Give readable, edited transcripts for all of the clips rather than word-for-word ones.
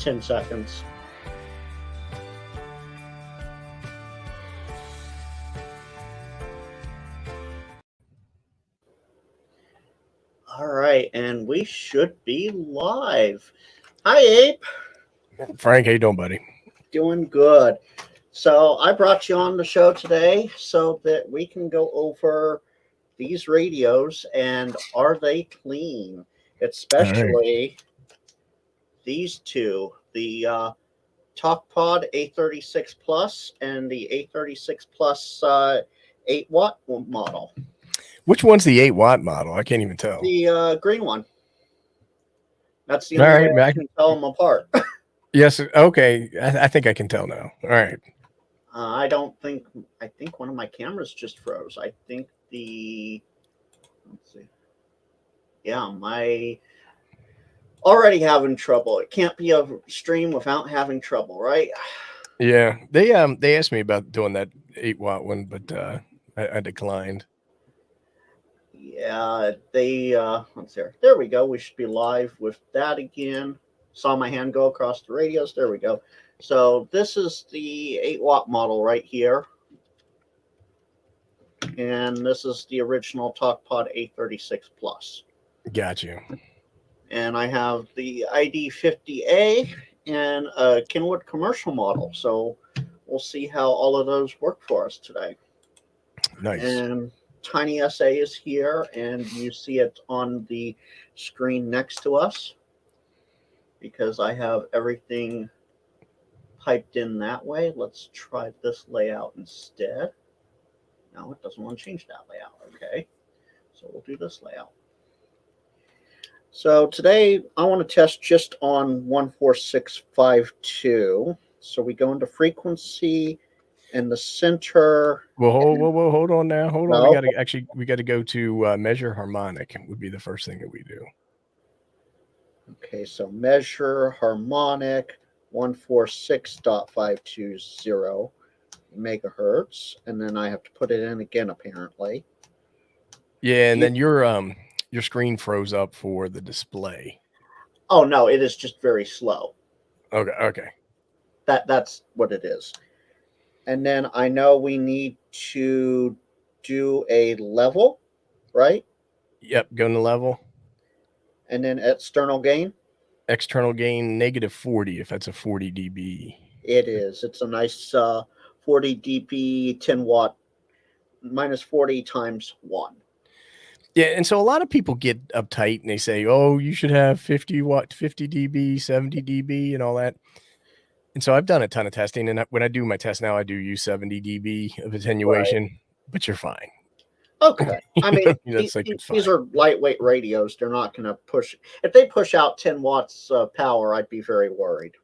10 seconds. All right, and we should be live. Hi, Ape. Frank, how you doing, buddy? Doing good. So I brought you on the show today so that we can go over these radios and are they clean, especially these two, the Talkpod A36 Plus and the A36 Plus 8-watt model. Which one's the 8-watt model? I can't even tell. The green one. That's the All only right, way I can tell them apart. Yes. Okay. I think I can tell now. All right. I think one of my cameras just froze. I think let's see. Yeah, my already having trouble. It can't be a stream without having trouble, right? Yeah. They asked me about doing that 8-watt one, but I declined. Yeah, let's see. There we go. We should be live with that again. Saw my hand go across the radios. There we go. So this is the 8-watt model right here. And this is the original Talkpod A36 Plus. Got you. And I have the ID50A and a Kenwood commercial model. So we'll see how all of those work for us today. Nice. And Tiny SA is here, and you see it on the screen next to us because I have everything piped in that way. Let's try this layout instead. No, it doesn't want to change that layout. Okay, so we'll do this layout. So today I want to test just on 14652. So we go into frequency and the center. Well, hold on now. Hold on. No. We got to go to measure harmonic. Would be the first thing that we do. Okay, so measure harmonic 146.520 megahertz, and then I have to put it in again apparently. Yeah, and then your screen froze up for the display. Oh no, it is just very slow. Okay. That's what it is. And then I know we need to do a level, right? Yep, go to level. And then external gain. External gain -40 if that's a 40 dB. It is. It's a nice 40 dB, 10 watt, -40 times 1. Yeah, and so a lot of people get uptight and they say, "Oh, you should have 50 watt, 50 dB, 70 dB, and all that." And so I've done a ton of testing, and when I do my test now, I do use 70 dB of attenuation, right. But you're fine. Okay. I mean, these are lightweight radios. They're not going to push. If they push out 10 watts power, I'd be very worried.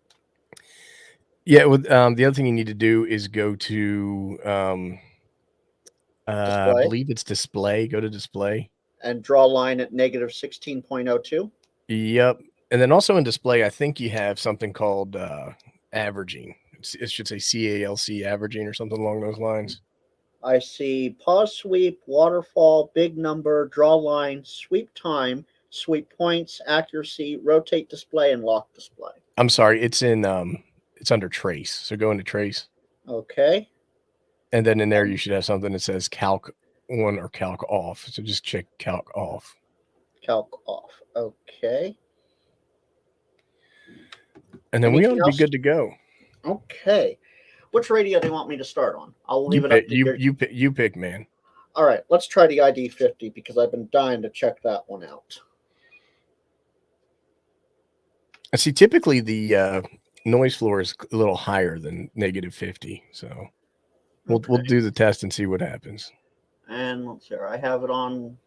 Yeah. Well, the other thing you need to do is go to, I believe it's display. Go to display. And draw a line at -16.02. Yep. And then also in display, I think you have something called averaging. It should say CALC averaging or something along those lines. I see pause sweep, waterfall, big number, draw line, sweep time, sweep points, accuracy, rotate display, and lock display. I'm sorry, it's in it's under trace. So go into trace. Okay. And then in there you should have something that says calc on or calc off. So just check calc off. Calc off. Okay. And then we ought to be good to go. Okay. Which radio do you want me to start on? I'll leave it up to you pick, man. All right, let's try the ID50 because I've been dying to check that one out. I see. Typically, the noise floor is a little higher than -50, so we'll do the test and see what happens. And let's see. I have it on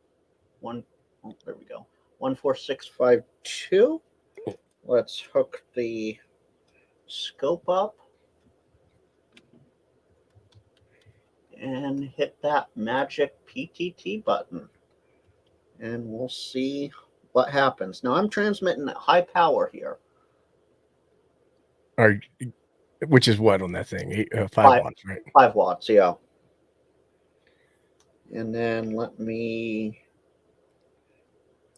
one. Oh, there we go. 14652. Let's hook the scope up and hit that magic PTT button, and we'll see what happens. Now I'm transmitting at high power here. Which is what on that thing? 5 watts, right? 5 watts, yeah. And then let me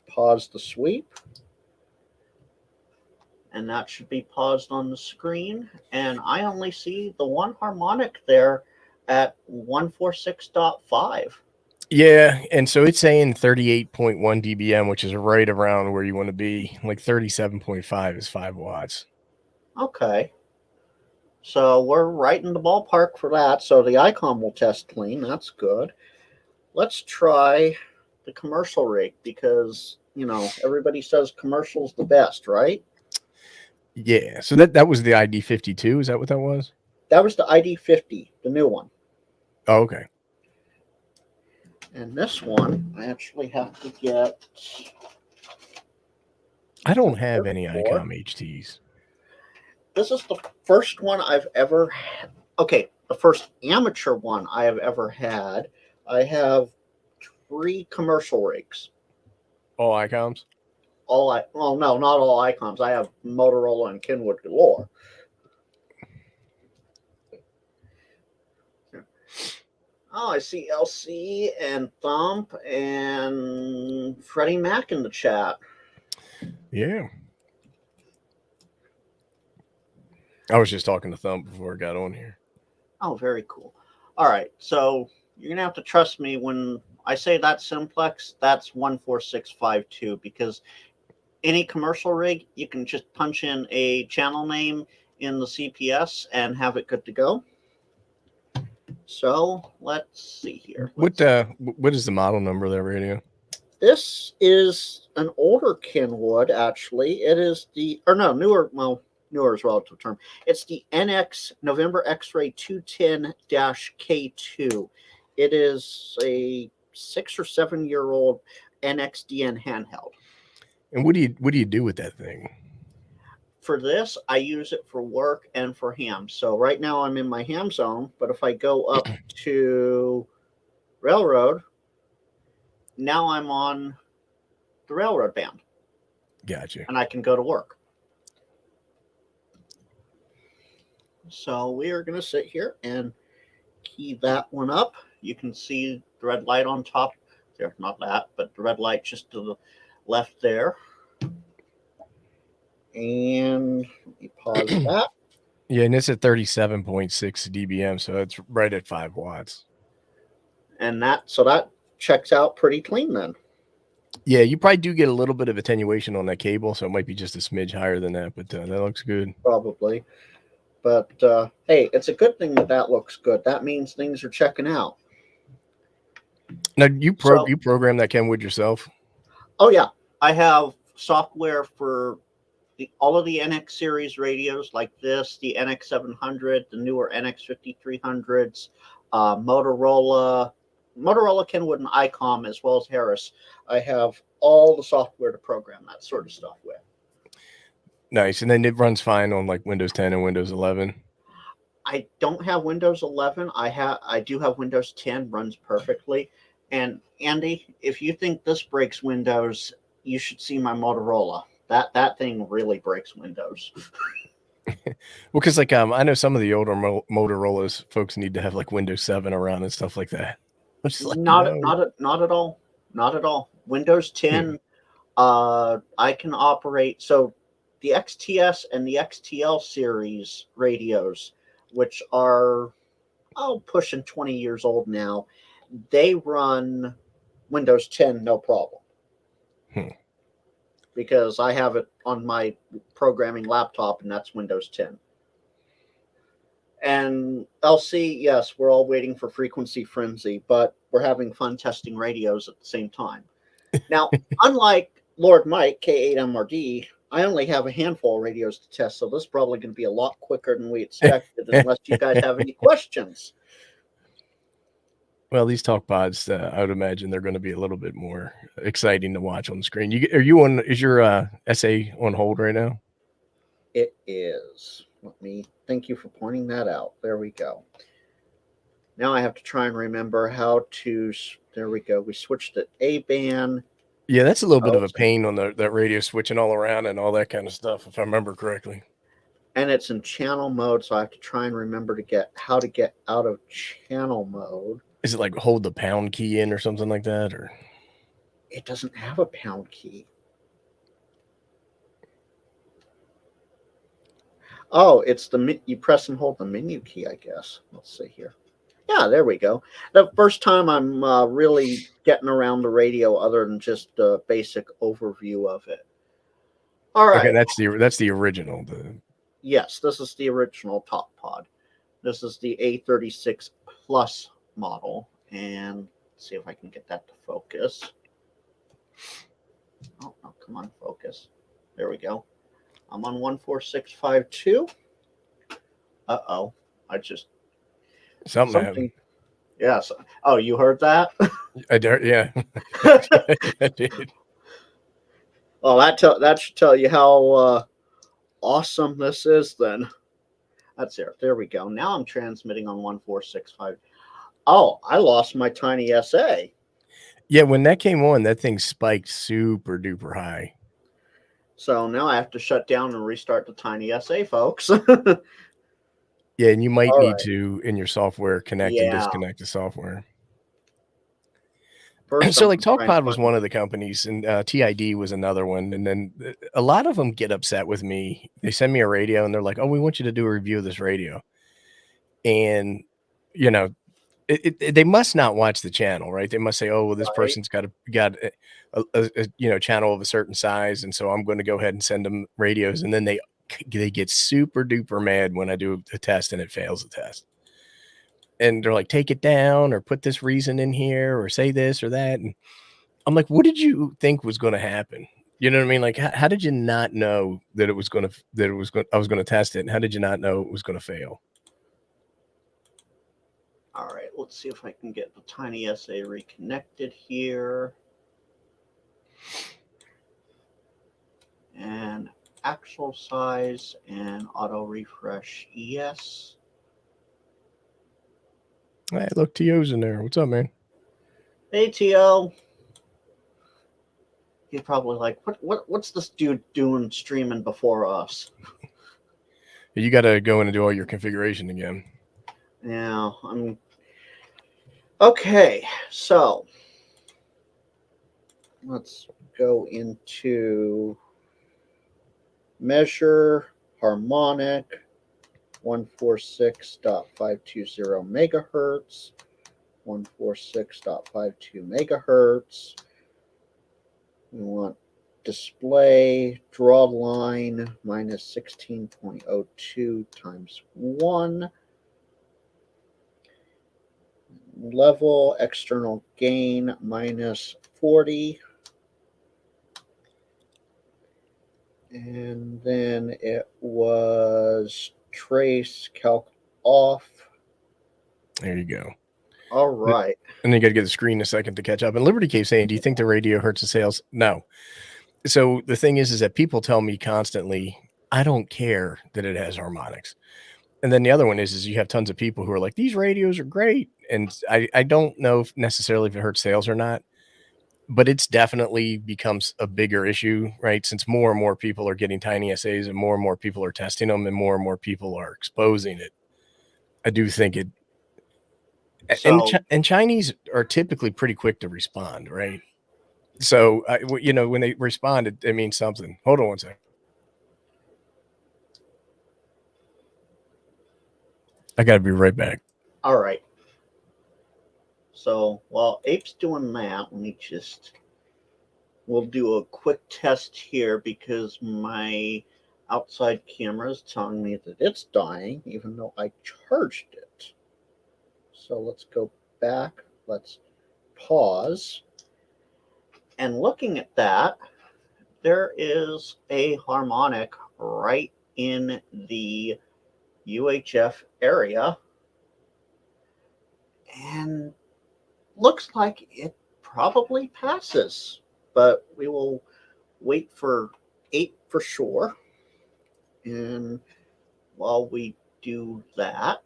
pause the sweep. and that should be paused on the screen. And I only see the one harmonic there at 146.5. Yeah, and so it's saying 38.1 dBm, which is right around where you want to be. Like 37.5 is 5 watts. Okay. So we're right in the ballpark for that. So the icon will test clean. That's good. Let's try the commercial rig because, everybody says commercial's the best, right? Yeah, so that was the ID 52. Is that what that was? That was the ID50, the new one. Oh, okay. And this one, I actually have to get. I don't have any for. ICOM HTs. This is the first one I've ever had. Okay, the first amateur one I have ever had. I have 3 commercial rigs. All ICOMs? Well, no, not all icons. I have Motorola and Kenwood galore. Oh, I see LC and Thump and Freddie Mac in the chat. Yeah. I was just talking to Thump before I got on here. Oh, very cool. All right, so you're going to have to trust me when I say that simplex, that's 14652, because any commercial rig, you can just punch in a channel name in the CPS and have it good to go. So let's see here. What is the model number of that radio? This is an older Kenwood, actually. It is newer. Well, newer is a relative term. It's the NX November X-Ray 210-K2. It is a 6 or 7 year old NXDN handheld. And what do you do with that thing? For this, I use it for work and for ham. So right now I'm in my ham zone, but if I go up to railroad, now I'm on the railroad band. Gotcha. And I can go to work. So we are going to sit here and key that one up. You can see the red light on top there. Not that, but the red light just to the left there. And let me pause that. Yeah, and it's at 37.6 dBm, so it's right at 5 watts. And that checks out pretty clean then. Yeah, you probably do get a little bit of attenuation on that cable, so it might be just a smidge higher than that, but that looks good. Probably. But hey, it's a good thing that looks good. That means things are checking out. Now, you program that Kenwood yourself? Oh, yeah. I have software for all of the NX series radios like this, the NX 700, the newer NX 5300s, Motorola, Kenwood, and ICOM, as well as Harris. I have all the software to program that sort of stuff with. Nice. And then it runs fine on like Windows 10 and Windows 11? I don't have Windows 11. I do have Windows 10, runs perfectly. And Andy, if you think this breaks Windows, you should see my Motorola. That thing really breaks Windows. Well, because like I know some of the older Motorola's folks need to have like Windows 7 around and stuff like that. Like, not at all. Not at all. Windows 10, I can operate. So the XTS and the XTL series radios, which are pushing 20 years old now, they run Windows 10 no problem. Because I have it on my programming laptop, and that's Windows 10. And LC, yes, we're all waiting for Frequency Frenzy, but we're having fun testing radios at the same time. Now, unlike Lord Mike, K8MRD, I only have a handful of radios to test, so this is probably going to be a lot quicker than we expected, unless you guys have any questions. Well, these Talkpods, I would imagine they're going to be a little bit more exciting to watch on the screen. Is your SA on hold right now? It is. Thank you for pointing that out. There we go. Now I have to try and remember how to, there we go. We switched to A band. Yeah, that's a little bit of a pain on that radio switching all around and all that kind of stuff, if I remember correctly. And it's in channel mode, so I have to try and remember how to get out of channel mode. Is it like hold the pound key in or something like that? Or it doesn't have a pound key. Oh, it's you press and hold the menu key, I guess. Let's see here. Yeah, there we go. The first time I'm really getting around the radio, other than just a basic overview of it. All Okay, right. that's the original. Yes, this is the original Talkpod. This is the A36 Plus model, and let's see if I can get that to focus. Oh, no, come on, focus. There we go. I'm on 14652. Uh-oh. I just Something happened. something. Yes. Oh, you heard that? I dare, yeah. I did. Well, that should tell you how awesome this is. Then that's it. There we go. Now I'm transmitting on 1465. Oh, I lost my tiny SA. Yeah, when that came on, that thing spiked super duper high. So now I have to shut down and restart the tiny SA, folks. Yeah, and you might All need right. to in your software connect and Yeah. disconnect the software. First, So I'm like gonna try and Talkpod was find. one of the companies, and TID was another one. And then a lot of them get upset with me. They send me a radio, and they're like, "Oh, we want you to do a review of this radio." And you know, they must not watch the channel, right? They must say, "Oh, well, this Right. person's got a channel of a certain size, and so I'm going to go ahead and send them radios." And then they get super duper mad when I do a test and it fails the test. And they're like, "Take it down, or put this reason in here, or say this or that." And I'm like, "What did you think was going to happen?" You know what I mean? Like, how did you not know that it was going to I was going to test it? And how did you not know it was going to fail? All right. Let's see if I can get the tiny SA reconnected here. And actual size and auto refresh. Yes. Hey, look, T.O.'s in there. What's up, man? Hey, T.O. He's probably like, what's this dude doing streaming before us? You got to go in and do all your configuration again. Yeah, I'm okay. So let's go into measure harmonic 146.520 megahertz, 146.52 megahertz. We want display draw line minus 16.02 times 1. Level external gain minus 40. And then it was trace calc off. There you go. All right. And then you got to get the screen a second to catch up. And Liberty keeps saying, "Do you think the radio hurts the sales?" No. So the thing is that people tell me constantly, I don't care that it has harmonics. And then the other one is you have tons of people who are like, these radios are great. And I don't know if necessarily if it hurts sales or not, but it's definitely becomes a bigger issue, right? Since more and more people are getting tiny SAs and more people are testing them and more people are exposing it. I do think it, So, and Chinese are typically pretty quick to respond, right? So, when they respond, it means something. Hold on one second. I got to be right back. all right. So while Ape's doing that, we'll do a quick test here because my outside camera is telling me that it's dying, even though I charged it. So let's go back. Let's pause. And looking at that, there is a harmonic right in the UHF area. And looks like it probably passes. But we will wait for 8 for sure. And while we do that,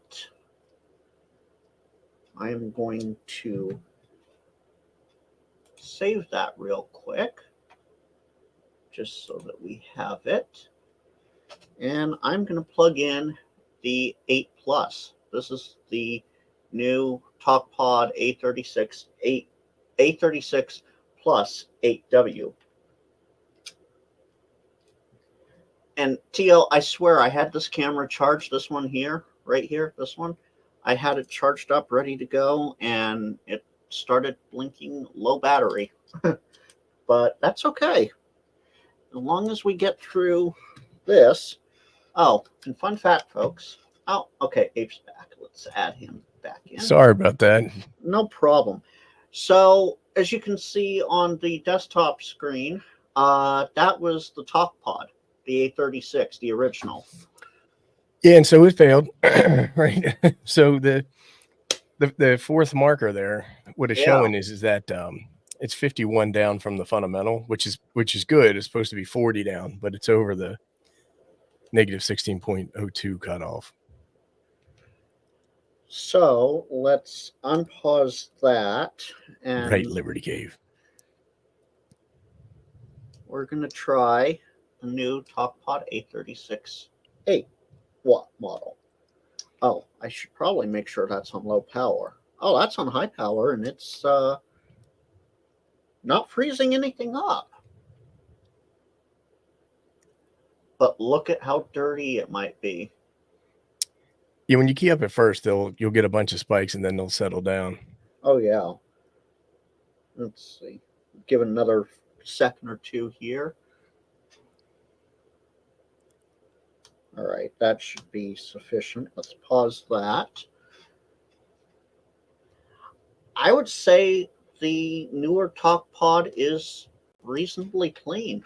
I'm going to save that real quick just so that we have it. And I'm going to plug in the 8 Plus. This is the new Talkpod A36 Plus 8W. And Tio, I swear I had this camera charged, this one here, right here, this one. I had it charged up, ready to go, and it started blinking low battery. But that's okay. As long as we get through this. Oh, and fun fact, folks. Oh, okay, Ape's back. Let's add him back in. Sorry about that. No problem. So, as you can see on the desktop screen, that was the Talkpod, the A36, the original. Yeah, and so it failed, right? So the fourth marker there, what it's showing is that it's 51 down from the fundamental, which is good. It's supposed to be 40 down, but it's over the negative 16.02 cutoff. So let's unpause that, and Right, Liberty Cave. we're gonna try the new Talkpod A36 8-watt model. Oh, I should probably make sure that's on low power. Oh, that's on high power, and it's not freezing anything up. But look at how dirty it might be. Yeah, when you key up at first, you'll get a bunch of spikes, and then they'll settle down. Oh yeah. Let's see. Give it another second or two here. All right, that should be sufficient. Let's pause that. I would say the newer Talkpod is reasonably clean.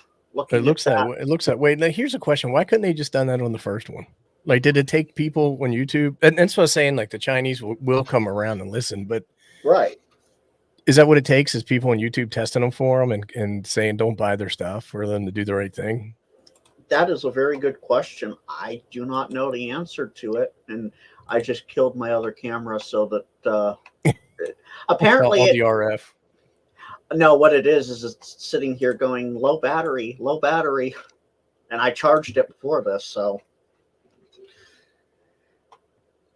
It looks that way. It looks that way. Now, here's a question: why couldn't they just done that on the first one? Like, did it take people on YouTube? And that's what I was saying. Like, the Chinese will come around and listen, but right. Is that what it takes? Is people on YouTube testing them for them and saying don't buy their stuff for them to do the right thing? That is a very good question. I do not know the answer to it, and I just killed my other camera so that apparently all the RF. No, what it is it's sitting here going low battery, and I charged it before this,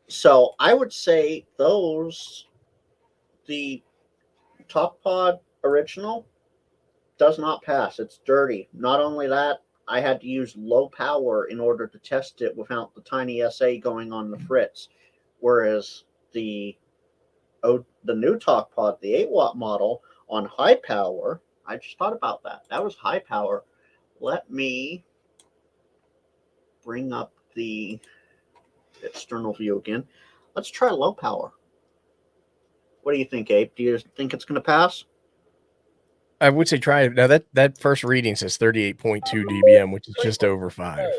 so I would say the Talkpod original does not pass. It's dirty. Not only that, I had to use low power in order to test it without the tiny SA going on the fritz, whereas the new Talkpod, the 8-watt model, on high power, I just thought about that. That was high power. Let me bring up the external view again. Let's try low power. What do you think, Ape? Do you think it's going to pass? I would say try it. Now that first reading says 38.2 dBm, which is just over 5.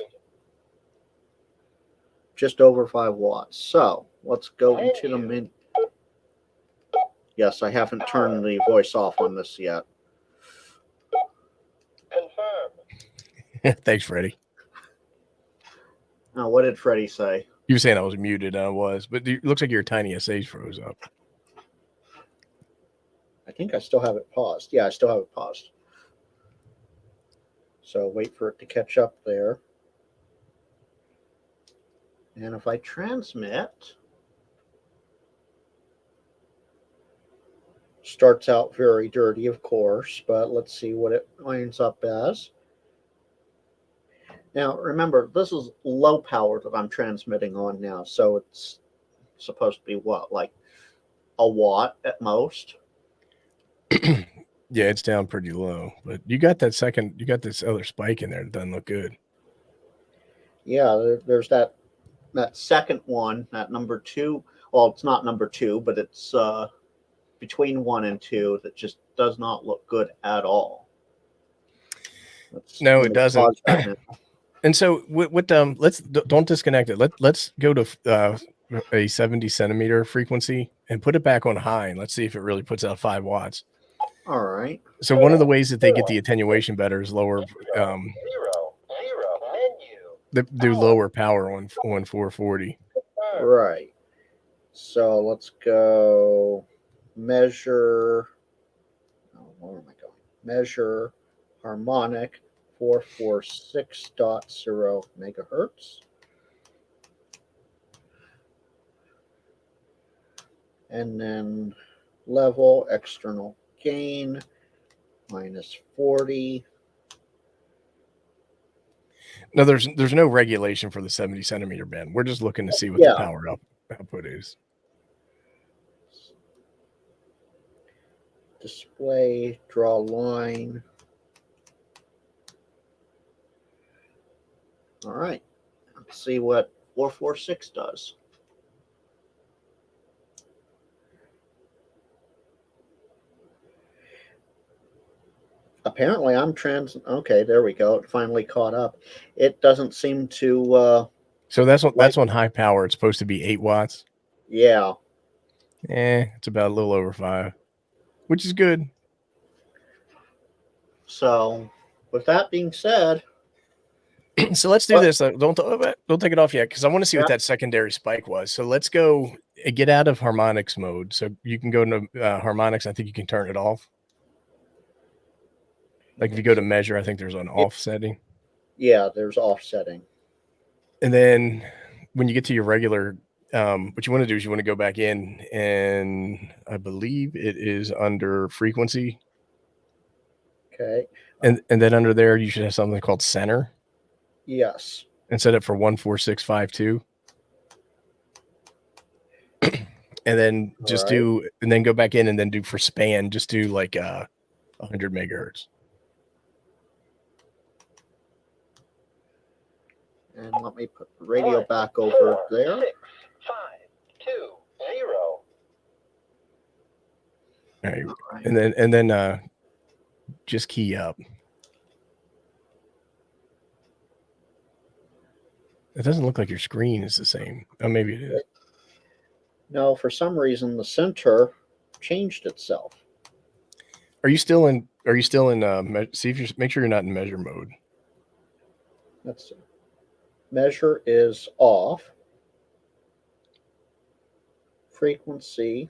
Just over 5 watts. So let's go into the min. Yes, I haven't turned the voice off on this yet. Confirm. Thanks, Freddie. Now, what did Freddie say? You were saying I was muted, and I was, but it looks like your tiny SAs froze up. I think I still have it paused. Yeah, I still have it paused. So wait for it to catch up there. And if I transmit, starts out very dirty, of course, but let's see what it winds up as. Now, remember, this is low power that I'm transmitting on now, so it's supposed to be what, like a watt at most? Yeah, it's down pretty low, but you got this other spike in there that doesn't look good. Yeah, there's that second one, that number 2. Well, it's not number 2, but it's between 1 and 2 that just does not look good at all. No, it doesn't. And so let's don't disconnect it. Let's go to a 70 centimeter frequency and put it back on high, and let's see if it really puts out 5 watts. All right. So one of the ways that they get the attenuation better is lower Zero menu. Do lower power on 440. Right. So let's go measure. Oh, where am I going? Measure harmonic 446.0 megahertz. And then level external gain minus 40. No, there's no regulation for the 70 centimeter band. We're just looking to see what Yeah. the power output is. Display, draw line. All right. Let's see what 446 does. Apparently I'm okay, there we go. It finally caught up. It doesn't seem to So that's on high power. It's supposed to be 8 watts. yeah. It's about a little over 5, which is good. So with that being said, So let's do this. Don't take it off yet, because I want to see what that secondary spike was. So let's go get out of harmonics mode. So you can go to harmonics. I think you can turn it off. Like if you go to measure, I think there's an off setting. Yeah, there's offsetting. And then when you get to your regular, what you want to do is you want to go back in, and I believe it is under frequency. Okay. And then under there, you should have something called center. Yes. And set it for 14652. And then just and then go back in and then do for span, just do like 100 megahertz. And let me put the radio back over there. 6, 5, 2, 0. All right. And then just key up. It doesn't look like your screen is the same. Oh, maybe it is. No, for some reason the center changed itself. Are you still in see if you make sure you're not in measure mode. Let's see. Measure is off. Frequency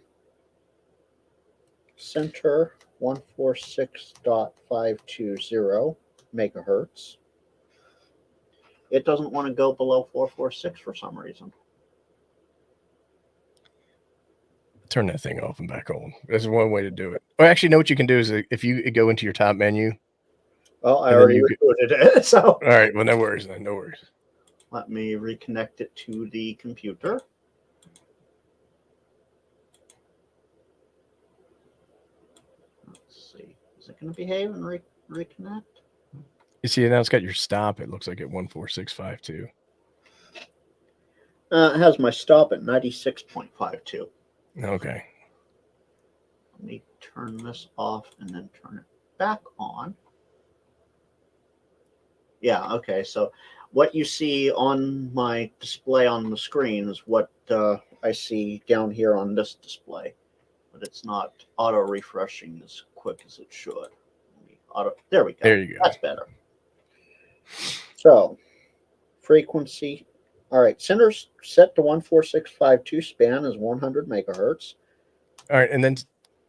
center 146.520 megahertz. It doesn't want to go below 446 for some reason. Turn that thing off and back on. That's one way to do it. Or actually, know what you can do is if you go into your top menu. Well, I already rebooted it. So all right, well, no worries then. No worries. Let me reconnect it to the computer. Let's see. Is it going to behave and reconnect? You see, now it's got your stop. It looks like at 14652. It has my stop at 96.52. Okay. Let me turn this off and then turn it back on. Yeah, okay. So what you see on my display on the screen is what I see down here on this display. But it's not auto-refreshing as quick as it should. There we go. There you go. That's better. So, frequency. All right, center's set to 14652. Span is 100 megahertz. All right, and then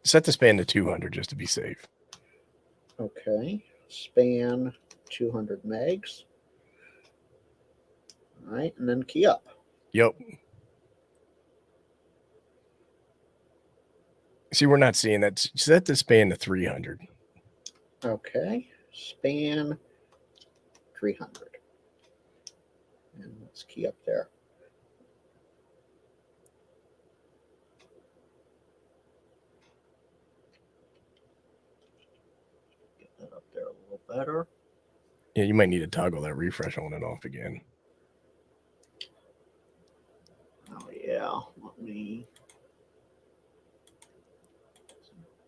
set the span to 200 just to be safe. Okay, span 200 megs. All right, and then key up. Yep. See, we're not seeing that. Set the span to 300. Okay, span 300. And let's key up there. Get that up there a little better. Yeah, you might need to toggle that refresh on and off again. Oh, yeah. Let me.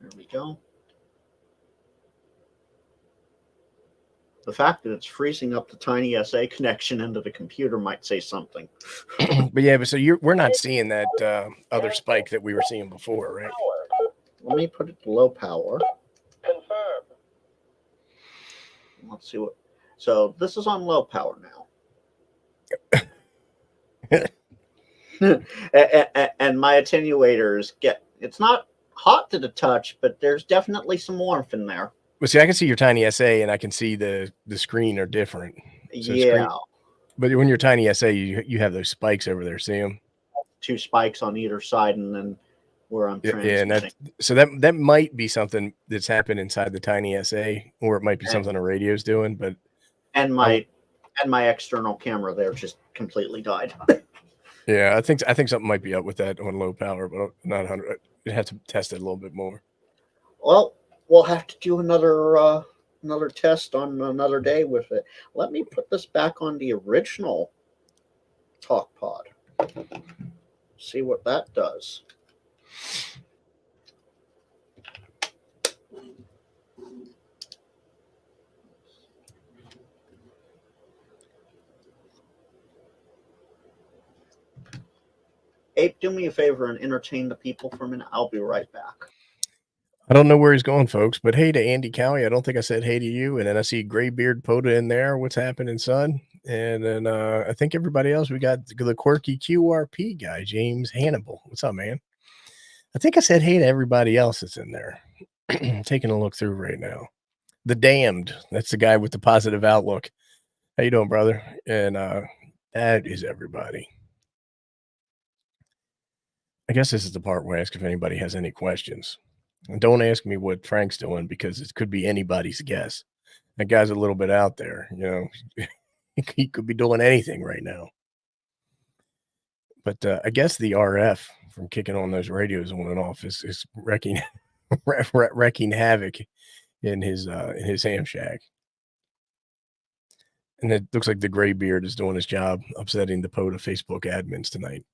There we go. The fact that it's freezing up the tiny SA connection into the computer might say something. But so we're not seeing that other spike that we were seeing before, right? Let me put it to low power. Confirm. Let's see what. So this is on low power now. And my attenuators it's not hot to the touch, but there's definitely some warmth in there. But see, I can see your tiny SA and I can see the screen are different. So yeah. But when you're tiny SA, you have those spikes over there. See them? 2 spikes on either side, and then where I'm transmitting. Yeah, and that might be something that's happened inside the tiny SA, or it might be something a radio's doing. But and my And my external camera there just completely died. Yeah, I think something might be up with that on low power, but not 100. It has to test it a little bit more. Well, we'll have to do another test on another day with it. Let me put this back on the original Talkpod. See what that does. Ape, do me a favor and entertain the people for a minute. I'll be right back. I don't know where he's going, folks, but hey to Andy Cowie. I don't think I said hey to you. And then I see Graybeard Poda in there. What's happening, son? And then I think everybody else, we got the quirky QRP guy, James Hannibal. What's up, man? I think I said hey to everybody else that's in there. Taking a look through right now. The Damned. That's the guy with the positive outlook. How you doing, brother? And that is everybody. I guess this is the part where I ask if anybody has any questions. And don't ask me what Frank's doing because it could be anybody's guess. That guy's a little bit out there, you know. He could be doing anything right now. But I guess the RF from kicking on those radios on and off is wrecking wrecking havoc in his ham shack. And it looks like the Graybeard is doing his job, upsetting the POTA Facebook admins tonight.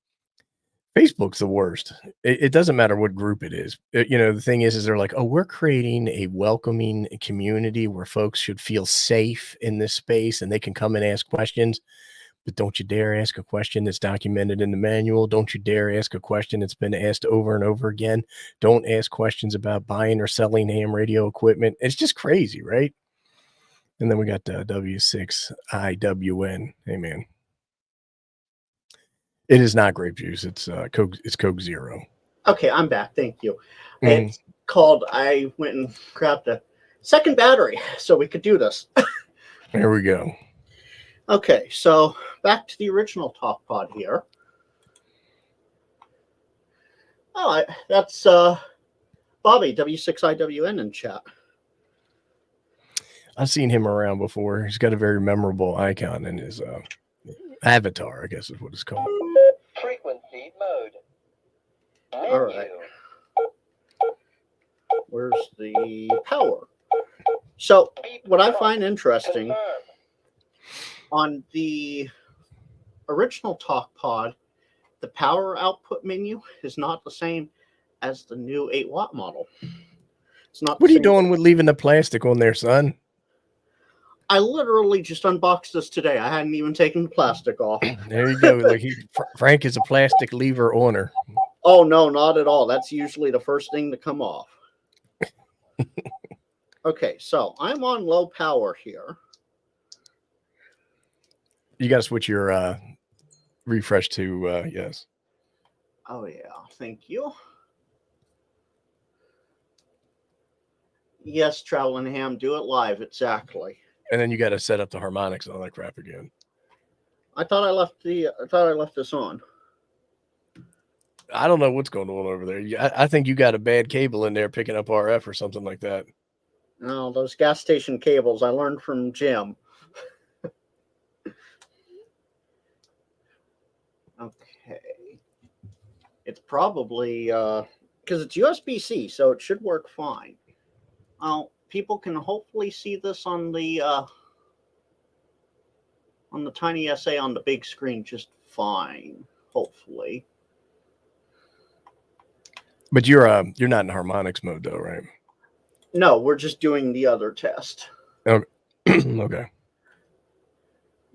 Facebook's the worst. It doesn't matter what group it is. You know, the thing is they're like, oh, we're creating a welcoming community where folks should feel safe in this space and they can come and ask questions. But don't you dare ask a question that's documented in the manual. Don't you dare ask a question that's been asked over and over again. Don't ask questions about buying or selling ham radio equipment. It's just crazy, right? And then we got W6IWN. Hey, man. It is not grape juice. It's Coke Zero. Okay, I'm back. Thank you. It's called. I went and grabbed a second battery so we could do this. There we go. Okay, so back to the original Talkpod here. Oh, that's Bobby W6IWN in chat. I've seen him around before. He's got a very memorable icon in his avatar, I guess is what it's called. Frequency mode. All right. Where's the power? So what I find interesting on the original Talkpod, the power output menu is not the same as the new 8-watt model. It's not. What are you doing with leaving the plastic on there, son? I literally just unboxed this today. I hadn't even taken the plastic off. There you go. Like Frank is a plastic lever owner. Oh no, not at all. That's usually the first thing to come off. Okay, so I'm on low power here. You got to switch your refresh to yes. Oh yeah, thank you. Yes, Traveling Ham, do it live, exactly. And then you got to set up the harmonics and all that crap again. I thought I left this on. I don't know what's going on over there. I think you got a bad cable in there picking up RF or something like that. No, those gas station cables I learned from Jim. Okay. It's probably because it's USB-C, so it should work fine. People can hopefully see this on the tiny SA on the big screen just fine, hopefully. But you're not in harmonics mode though, right? No, we're just doing the other test. Okay. Okay.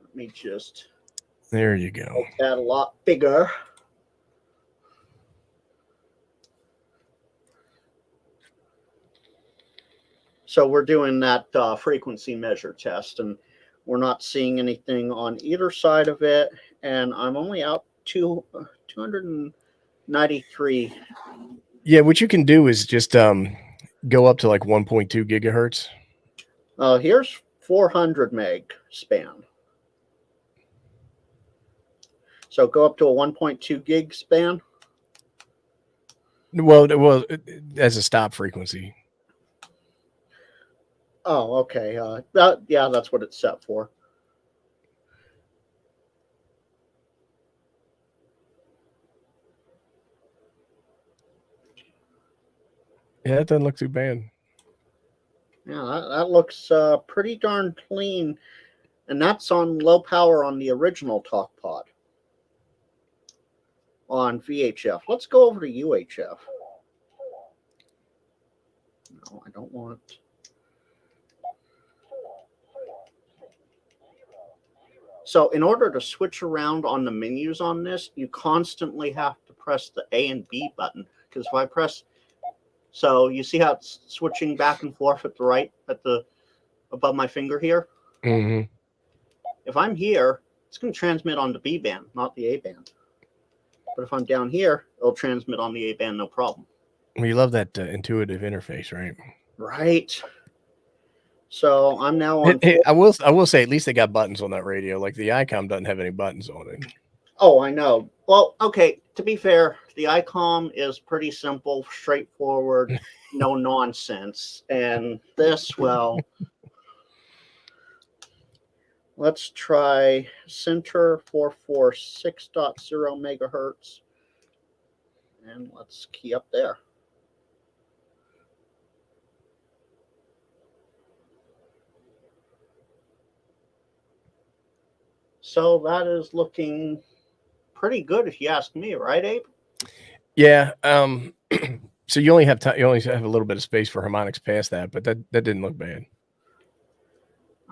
Let me just. There you go. Make that a lot bigger. So we're doing that frequency measure test, and we're not seeing anything on either side of it. And I'm only out 293. Yeah, what you can do is just go up to like 1.2 gigahertz. Here's 400 meg span. So go up to a 1.2 gig span. Well, as a stop frequency. Oh, okay. Yeah, that's what it's set for. Yeah, that doesn't look too bad. Yeah, that looks pretty darn clean. And that's on low power on the original Talkpod on VHF. Let's go over to UHF. No, I don't want. So in order to switch around on the menus on this, you constantly have to press the A and B button. Because if I press, so you see how it's switching back and forth at the right, at the above my finger here. Mm-hmm. If I'm here, it's going to transmit on the B band, not the A band. But if I'm down here, it'll transmit on the A band, no problem. Well, you love that intuitive interface, right? Right. So I'm now on. Hey, I will say, at least they got buttons on that radio. Like the ICOM doesn't have any buttons on it. Oh, I know. Well, okay. To be fair, the ICOM is pretty simple, straightforward, no nonsense. And this, well, let's try center 446.0 megahertz. And let's key up there. So that is looking pretty good, if you ask me, right, Abe? Yeah. So you only have you only have a little bit of space for harmonics past that, but that didn't look bad.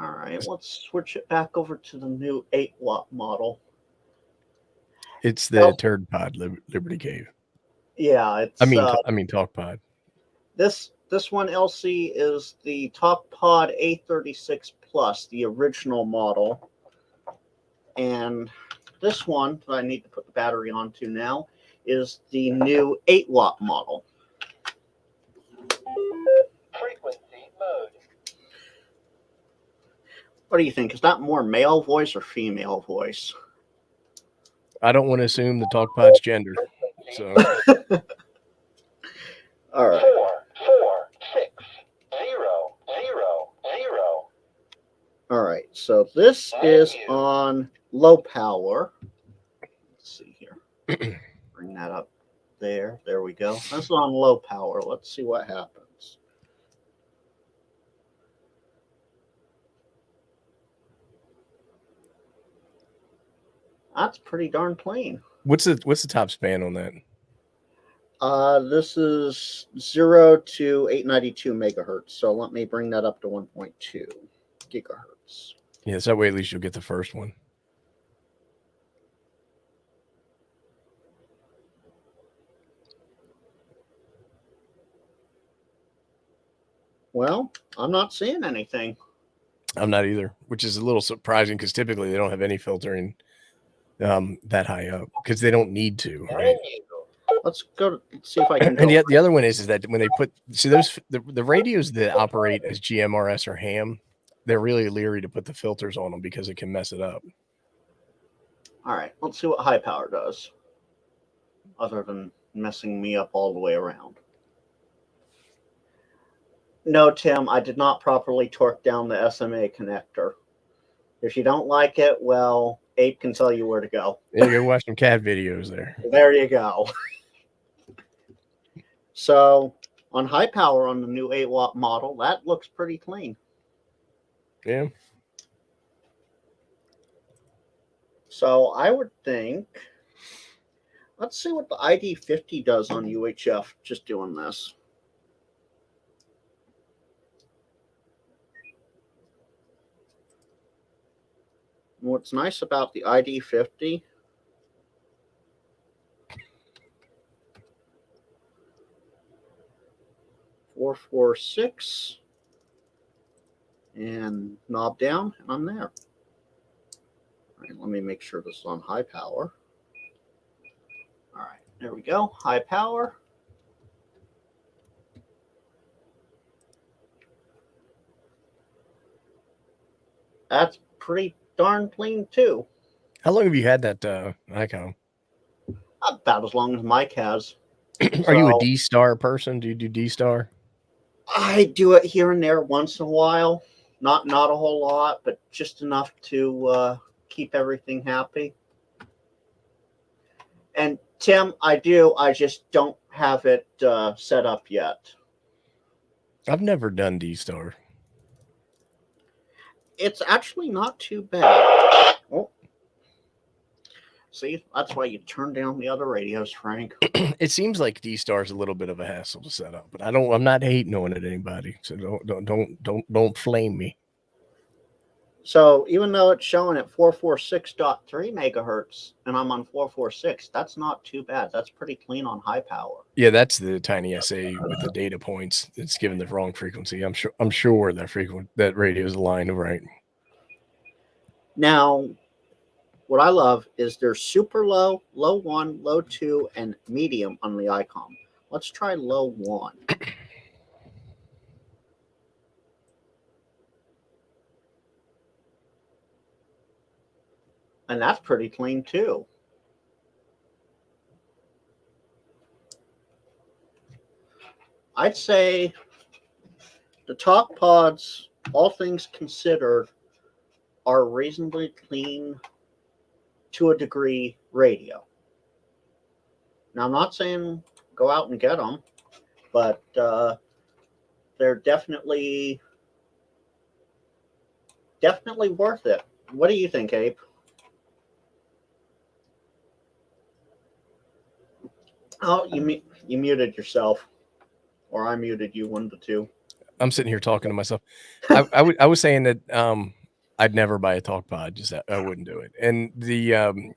All right, let's switch it back over to the new 8-watt model. It's the Turd Pod Liberty Cave. Yeah, it's. I mean Talkpod. This one, LC, is the Talkpod A36 Plus, the original model. And this one that I need to put the battery onto now is the new 8-watt model. Frequency mode. What do you think? Is that more male voice or female voice? I don't want to assume the Talkpod's gender. So all right. 4460000. All right. So this is on low power. Let's see here. Bring that up there. There we go. This is on low power. Let's see what happens. That's pretty darn clean. what's the top span on that? This is 0 to 892 megahertz. So let me bring that up to 1.2 gigahertz. Yeah, so that way at least you'll get the first one. Well, I'm not seeing anything. I'm not either, which is a little surprising because typically they don't have any filtering that high up because they don't need to, right? Let's go. Let's see if I can. And yet the other one is that when they put those the radios that operate as GMRS or ham, they're really leery to put the filters on them because it can mess it up. All right, let's see what high power does, other than messing me up all the way around. No, Tim, I did not properly torque down the SMA connector. If you don't like it, well, Ape can tell you where to go. Yeah, you go watch some cat videos there. There you go. So on high power on the new 8-watt model, that looks pretty clean. Yeah. So I would think, let's see what the ID50 does on UHF just doing this. What's nice about the ID50, four, 4, 6, and knob down, and I'm there. All right, let me make sure this is on high power. All right, there we go, high power. That's pretty darn clean too. How long have you had that icon? About as long as Mike has. Are you a D-Star person? Do you do D-Star? I do it here and there once in a while. Not a whole lot, but just enough to keep everything happy. And Tim, I do. I just don't have it set up yet. I've never done D-Star. It's actually not too bad. Oh. See, that's why you turn down the other radios, Frank. It seems like D-Star is a little bit of a hassle to set up, but I'm not hating on it anybody. So don't flame me. So even though it's showing at 446.3 megahertz and I'm on 446, that's not too bad. That's pretty clean on high power. Yeah, that's the tiny SA with the data points. It's given the wrong frequency. I'm sure that radio is aligned right. Now, what I love is there's super low, low 1, low 2, and medium on the ICOM. Let's try low 1. And that's pretty clean too. I'd say the Talkpods, all things considered, are reasonably clean to a degree radio. Now, I'm not saying go out and get them, but they're definitely worth it. What do you think, Ape? Oh, you muted yourself, or I muted you, one of the two. I'm sitting here talking to myself. I was saying that I'd never buy a Talkpod. Just I wouldn't do it. And the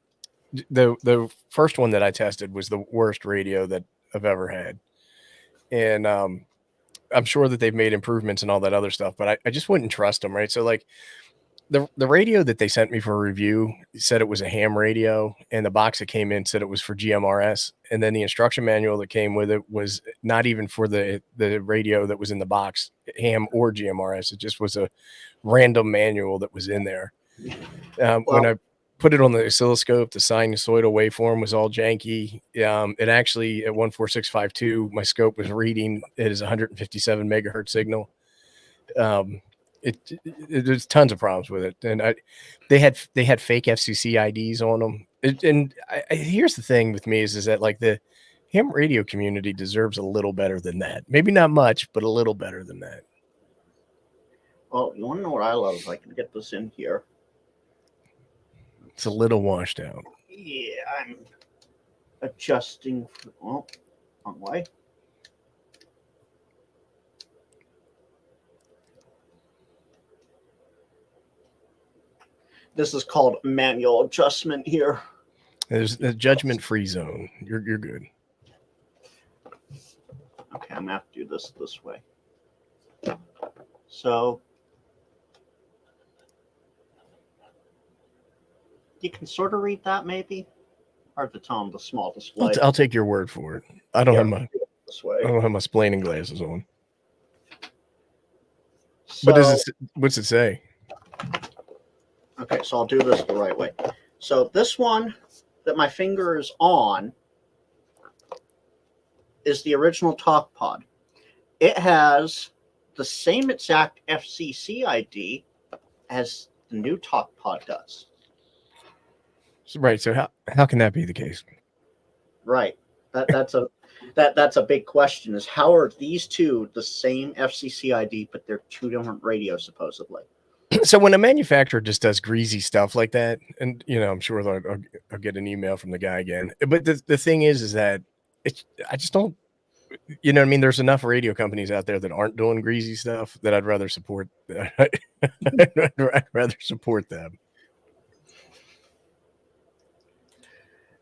first one that I tested was the worst radio that I've ever had. And I'm sure that they've made improvements and all that other stuff, but I just wouldn't trust them, right? So like the radio that they sent me for a review said it was a ham radio, and the box that came in said it was for GMRS, and then the instruction manual that came with it was not even for the radio that was in the box, ham or GMRS. It just was a random manual that was in there. When I put it on the oscilloscope, the sinusoidal waveform was all janky. It actually at 14652, my scope was reading it as 157 megahertz signal. There's tons of problems with it, and they had fake FCC IDs on them. Here's the thing with me is that like the ham radio community deserves a little better than that. Maybe not much, but a little better than that. Well, you want to know what I love? If I can get this in here. It's a little washed out. Yeah, I'm adjusting. Wrong way. This is called manual adjustment here. There's a judgment-free zone. You're good. Okay, I'm gonna have to do this way. So you can sort of read that, maybe. Hard to tell on the small display. I'll take your word for it. I don't have my splaining glasses on. So, what's it say? Okay, so I'll do this the right way. So this one that my finger is on is the original Talkpod. It has the same exact FCC ID as the new Talkpod does. Right. So how can that be the case? Right. That's a big question. Is how are these two the same FCC ID, but they're two different radios supposedly? So when a manufacturer just does greasy stuff like that, and I'm sure I'll get an email from the guy again. But the thing is that I just don't. You know what I mean? There's enough radio companies out there that aren't doing greasy stuff that I'd rather support. I'd rather support them.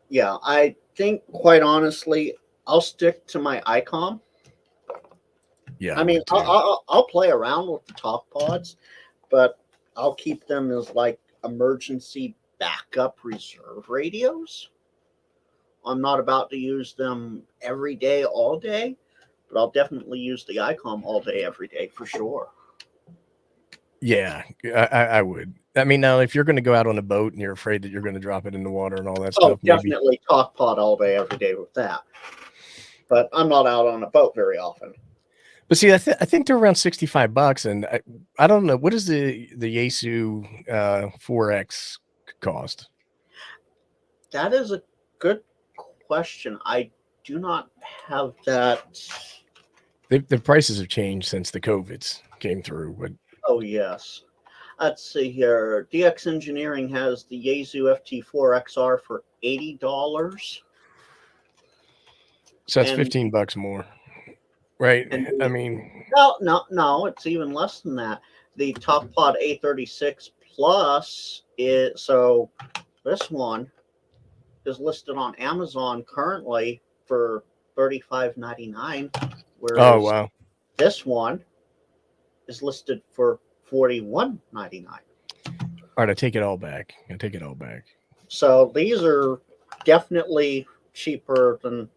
Yeah, I think quite honestly, I'll stick to my ICOM. Yeah, I mean, I'll play around with the Talkpods, but I'll keep them as like emergency backup reserve radios. I'm not about to use them every day, all day, but I'll definitely use the ICOM all day, every day for sure. Yeah, I would. I mean, now if you're going to go out on a boat and you're afraid that you're going to drop it in the water and all that stuff, definitely Talkpod all day, every day with that. But I'm not out on a boat very often. But see, I think they're around $65, and I don't know, what does the Yaesu 4X cost? That is a good question. I do not have that The prices have changed since the COVIDs came through. But Oh, yes. Let's see here. DX Engineering has the Yaesu FT4XR for $80. so that's And, $15 more, right? and I mean, no, it's even less than that. The Talkpod A36 Plus is, so this one is listed on Amazon currently for $35.99, oh whereas wow. this one is listed for $41.99. All right, I take it all back. I take it all back. So these are definitely cheaper than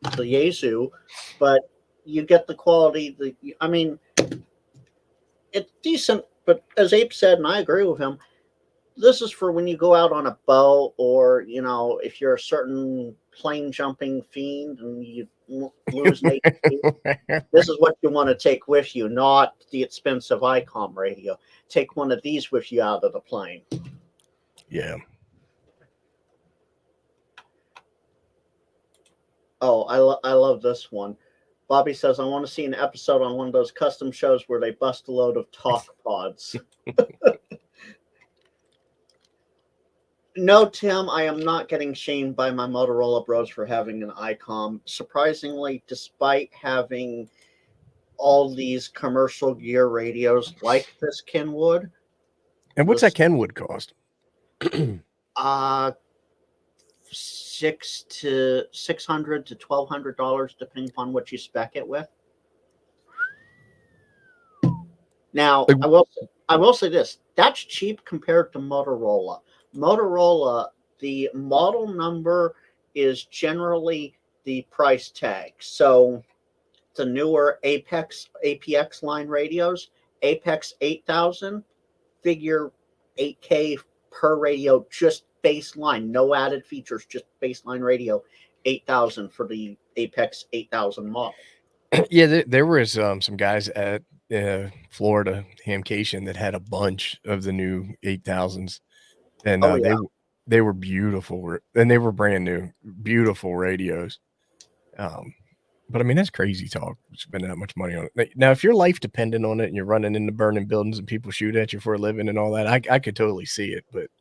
the Yaesu, but you get the quality. I mean, it's decent, but as Ape said, and I agree with him, this is for when you go out on a boat, or if you're a certain plane jumping fiend and you lose an AT. This is what you want to take with you, not the expensive ICOM radio. Take one of these with you out of the plane. Yeah. Oh, I love this one. Bobby says, I want to see an episode on one of those custom shows where they bust a load of Talkpods. No, Tim, I am not getting shamed by my Motorola bros for having an ICOM. Surprisingly, despite having all these commercial gear radios like this Kenwood. And what's that Kenwood cost? $600 to $1,200, depending upon what you spec it with. Now, I will say this: that's cheap compared to Motorola. Motorola, the model number is generally the price tag. So the newer APX line radios, Apex 8000, figure 8K per radio, just baseline, no added features, just baseline radio, 8000 for the Apex 8000 model. Yeah, there was some guys at Florida Hamcation that had a bunch of the new 8000s, and they were beautiful, and they were brand new, beautiful radios. But I mean, that's crazy talk, spending that much money on it. Now, if your life depended on it and you're running into burning buildings and people shoot at you for a living and all that, I could totally see it. But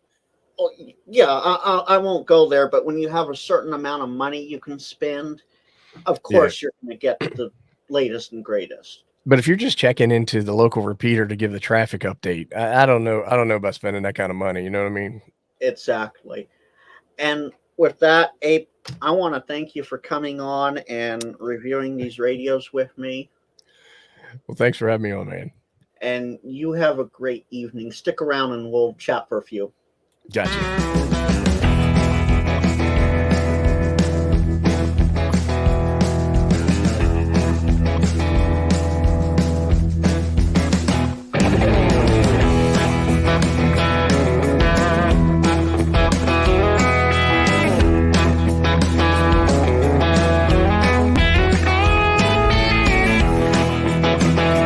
yeah, I won't go there. But when you have a certain amount of money you can spend, of course you're going to get the latest and greatest. But if you're just checking into the local repeater to give the traffic update, I don't know. I don't know about spending that kind of money. You know what I mean? Exactly. And with that, Ape, I want to thank you for coming on and reviewing these radios with me. Well, thanks for having me on, man. And you have a great evening. Stick around and we'll chat for a few. Gotcha.